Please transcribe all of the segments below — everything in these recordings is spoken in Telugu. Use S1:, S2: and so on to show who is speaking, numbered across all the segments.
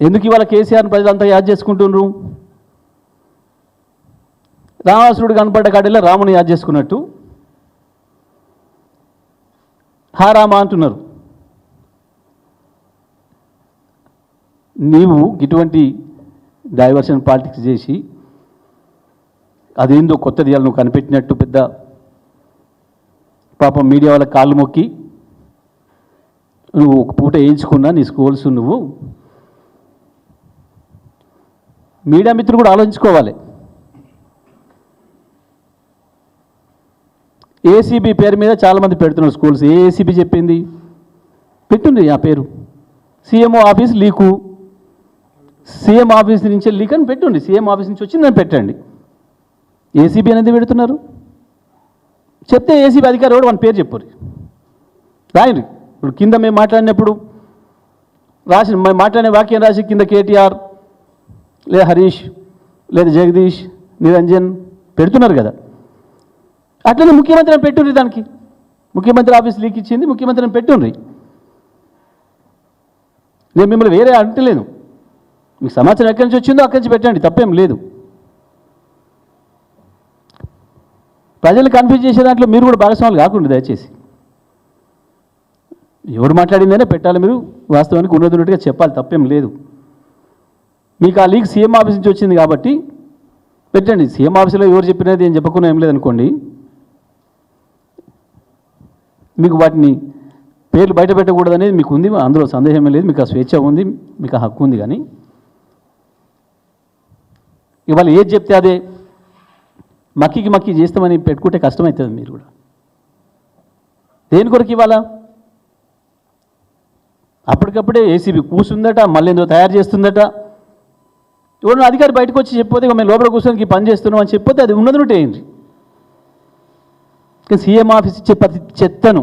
S1: ఎందుకు ఇవాళ కేసీఆర్ని ప్రజలంతా యాద్ చేసుకుంటున్నారు? రావణాసురుడు కనపడ్డ కాడల్లా రాముని యాద్ చేసుకున్నట్టు హా రామ అంటున్నారు. నీవు ఇటువంటి డైవర్షన్ పాలిటిక్స్ చేసి అదేందో కొత్తది ఇవాళ నువ్వు కనిపెట్టినట్టు పెద్ద పాపం మీడియా వాళ్ళ కాళ్ళు మొక్కి నువ్వు ఒక పూట వేయించుకున్నా నీ స్కూల్స్ నువ్వు మీడియా మిత్రులు కూడా ఆలోచించుకోవాలి. ఏసీబీ పేరు మీద చాలామంది పెడుతున్నారు స్కూల్స్. ఏ ఏసీబీ చెప్పింది? పెట్టుంది ఆ పేరు. CMO office leak, CM office నుంచి లీక్ అని పెట్టుండి, సీఎం ఆఫీస్ నుంచి వచ్చిందని పెట్టండి. ఏసీబీ అనేది పెడుతున్నారు. చెప్తే ఏసీబీ అధికారి కూడా మన పేరు చెప్పరు, రాయండి. ఇప్పుడు కింద మేము మాట్లాడినప్పుడు రాసిన మాట్లాడిన వాక్యం రాసి కింద కేటీఆర్ లేదా హరీష్ లేదా జగదీష్ నిరంజన్ పెడుతున్నారు కదా. అట్లనే ముఖ్యమంత్రిని పెట్టుండ్రి, దానికి ముఖ్యమంత్రి ఆఫీస్ లీక్ ఇచ్చింది, ముఖ్యమంత్రిని పెట్టుండ్రి. నేను మిమ్మల్ని వేరే అంటలేను, మీకు సమాచారం ఎక్కడి నుంచి వచ్చిందో అక్కడి నుంచి పెట్టండి, తప్పేం లేదు. ప్రజలు కన్ఫ్యూజ్ చేసే దాంట్లో మీరు కూడా భాగస్వాములు కాకుండా దయచేసి. ఎవరు మాట్లాడిందనే పెట్టాలి, మీరు వాస్తవానికి ఉన్నట్టుగా చెప్పాలి, తప్పేం లేదు. మీకు ఆ లీక్ సీఎం ఆఫీస్ నుంచి వచ్చింది కాబట్టి పెట్టండి. సీఎం ఆఫీసులో ఎవరు చెప్పినది ఏం చెప్పకుండా ఏం లేదనుకోండి, మీకు వాటిని పేర్లు బయట పెట్టకూడదనేది మీకు ఉంది, అందులో సందేహమే లేదు, మీకు ఆ స్వేచ్ఛ ఉంది, మీకు ఆ హక్కు ఉంది. కానీ ఇవాళ ఏది చెప్తే అదే మక్కి చేస్తామని పెట్టుకుంటే కష్టమవుతుంది. మీరు కూడా దేని కొరకు ఇవాళ అప్పటికప్పుడే ఏసీబీ కూర్చుందట, మళ్ళీ ఎందులో తయారు చేస్తుందట. ఎవరు అధికారి బయటకు వచ్చి చెప్పితే మేము లోపల కూర్చొని పని చేస్తున్నాం అని చెప్పితే అది ఉన్నది ఏంటి. కానీ సీఎం ఆఫీస్ ఇచ్చే ప్రతి చెత్తను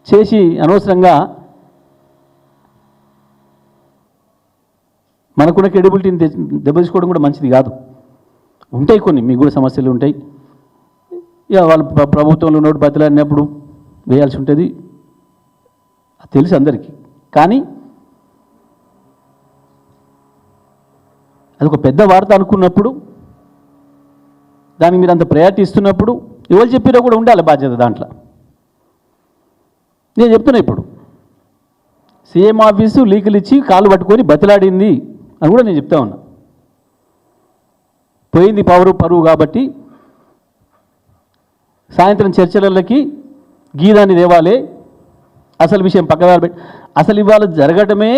S1: చేసి అనవసరంగా మనకున్న క్రెడిబిలిటీని దెబ్బతీసుకోవడం కూడా మంచిది కాదు. ఉంటాయి కొన్ని మీకు కూడా సమస్యలు ఉంటాయి. ఇక వాళ్ళు ప్రభుత్వంలో నోటు బతిలాడినప్పుడు వేయాల్సి ఉంటుంది, అది తెలుసు అందరికీ. కానీ అది ఒక పెద్ద వార్త అనుకున్నప్పుడు, దానికి మీరు అంత ప్రయారిటీ ఇస్తున్నప్పుడు ఎవరు చెప్పినా కూడా ఉండాలి బాధ్యత దాంట్లో. నేను చెప్తున్నా, ఇప్పుడు సీఎం ఆఫీసు లీకులు ఇచ్చి కాలు పట్టుకొని బతిలాడింది అని కూడా నేను చెప్తా ఉన్నా. పోయింది పరువు కాబట్టి సాయంత్రం చర్చలకి గీదాన్ని తేవాలి, అసలు విషయం పక్కదారి పెట్టి, అసలు ఇవాళ జరగటమే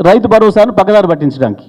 S1: రైతు భరోసాను పక్కదారి పట్టించడానికి.